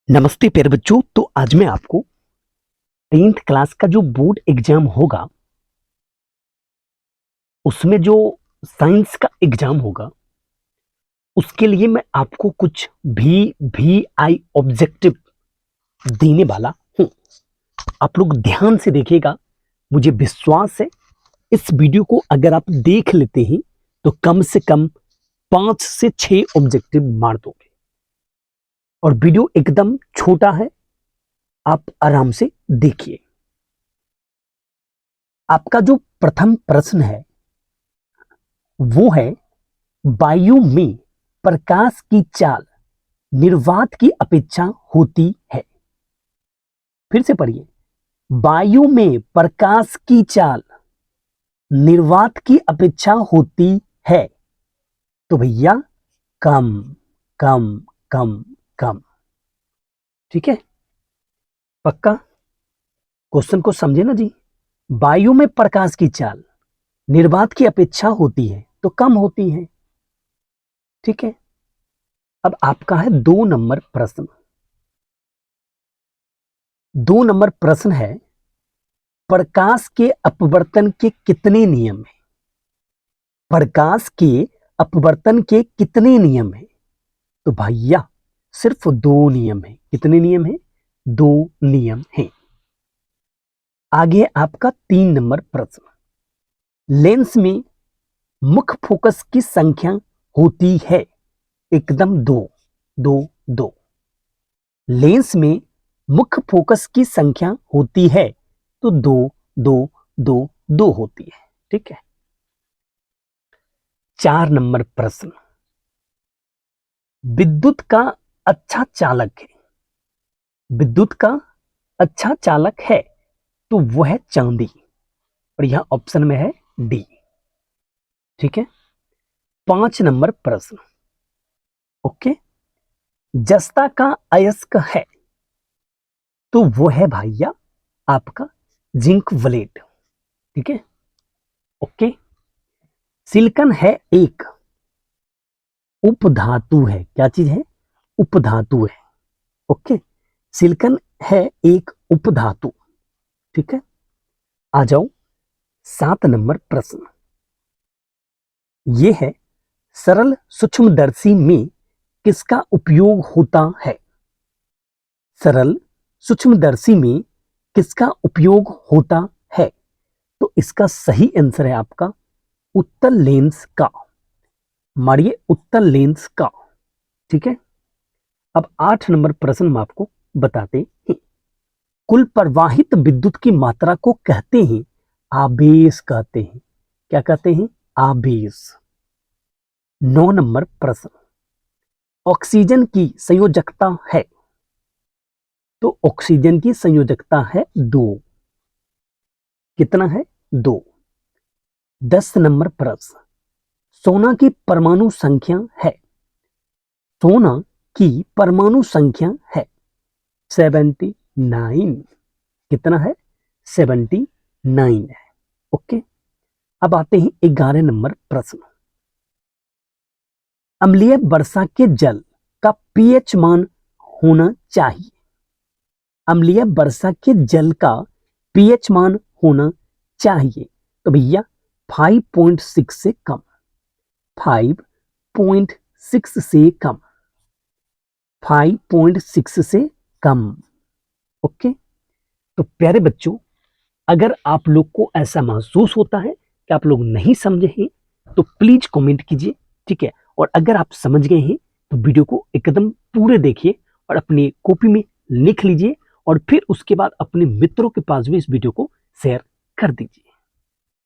नमस्ते प्यारे बच्चों। तो आज मैं आपको 10th क्लास का जो बोर्ड एग्जाम होगा उसमें जो साइंस का एग्जाम होगा उसके लिए मैं आपको कुछ भी आई ऑब्जेक्टिव देने वाला हूं। आप लोग ध्यान से देखिएगा। मुझे विश्वास है इस वीडियो को अगर आप देख लेते हैं तो कम से कम 5 से 6 ऑब्जेक्टिव मार दोगे। और वीडियो एकदम छोटा है, आप आराम से देखिए। आपका जो प्रथम प्रश्न है वो है, वायु में प्रकाश की चाल निर्वात की अपेक्षा होती है। फिर से पढ़िए, वायु में प्रकाश की चाल निर्वात की अपेक्षा होती है। तो भैया कम कम कम कम। ठीक है, पक्का? क्वेश्चन को समझे ना जी। वायु में प्रकाश की चाल निर्वात की अपेक्षा होती है तो कम होती है। ठीक है, अब आपका है 2 नंबर प्रश्न। 2 नंबर प्रश्न है, प्रकाश के अपवर्तन के कितने नियम हैं? प्रकाश के अपवर्तन के कितने नियम हैं? तो भैया सिर्फ 2 नियम हैं। कितने नियम हैं? 2 नियम हैं। आगे आपका 3 नंबर प्रश्न, लेंस में मुख्य फोकस की संख्या होती है एकदम 2 2 2। लेंस में मुख्य फोकस की संख्या होती है तो 2 2 2 2 होती है। ठीक है, 4 नंबर प्रश्न, विद्युत का अच्छा चालक है। विद्युत का अच्छा चालक है तो वह है चांदी, और यहां ऑप्शन में है डी। ठीक है, 5 नंबर प्रश्न, ओके, जस्ता का अयस्क है तो वो है भैया आपका जिंक वलेट। ठीक है, ओके, सिलिकॉन है एक उपधातु है। क्या चीज है? उपधातु है। ओके, सिलिकॉन है एक उपधातु। ठीक है, आ जाओ 7 नंबर प्रश्न। यह है, सरल सूक्ष्मदर्शी में किसका उपयोग होता है? सरल सूक्ष्मदर्शी में किसका उपयोग होता है? तो इसका सही आंसर है आपका उत्तल लेंस का। मारिए उत्तल लेंस का। ठीक है, अब 8 नंबर प्रश्न हम आपको बताते हैं। कुल प्रवाहित विद्युत की मात्रा को कहते हैं आवेश कहते हैं। क्या कहते हैं? आवेश। 9 नंबर प्रश्न, ऑक्सीजन की संयोजकता है तो ऑक्सीजन की संयोजकता है 2। कितना है? 2। 10 नंबर प्रश्न, सोना की परमाणु संख्या है। सोना की परमाणु संख्या है 79। कितना है? 79 है। ओके, अब आते हैं 11 नंबर प्रश्न, अम्लीय वर्षा के जल का पीएच मान होना चाहिए। अम्लीय वर्षा के जल का पीएच मान होना चाहिए तो भैया 5.6 से कम। 5.6 से कम। 5.6 से कम। ओके, तो प्यारे बच्चों, अगर आप लोग को ऐसा महसूस होता है कि आप लोग नहीं समझे हैं तो प्लीज कमेंट कीजिए। ठीक है, और अगर आप समझ गए हैं तो वीडियो को एकदम पूरे देखिए और अपनी कॉपी में लिख लीजिए, और फिर उसके बाद अपने मित्रों के पास भी इस वीडियो को शेयर कर दीजिए।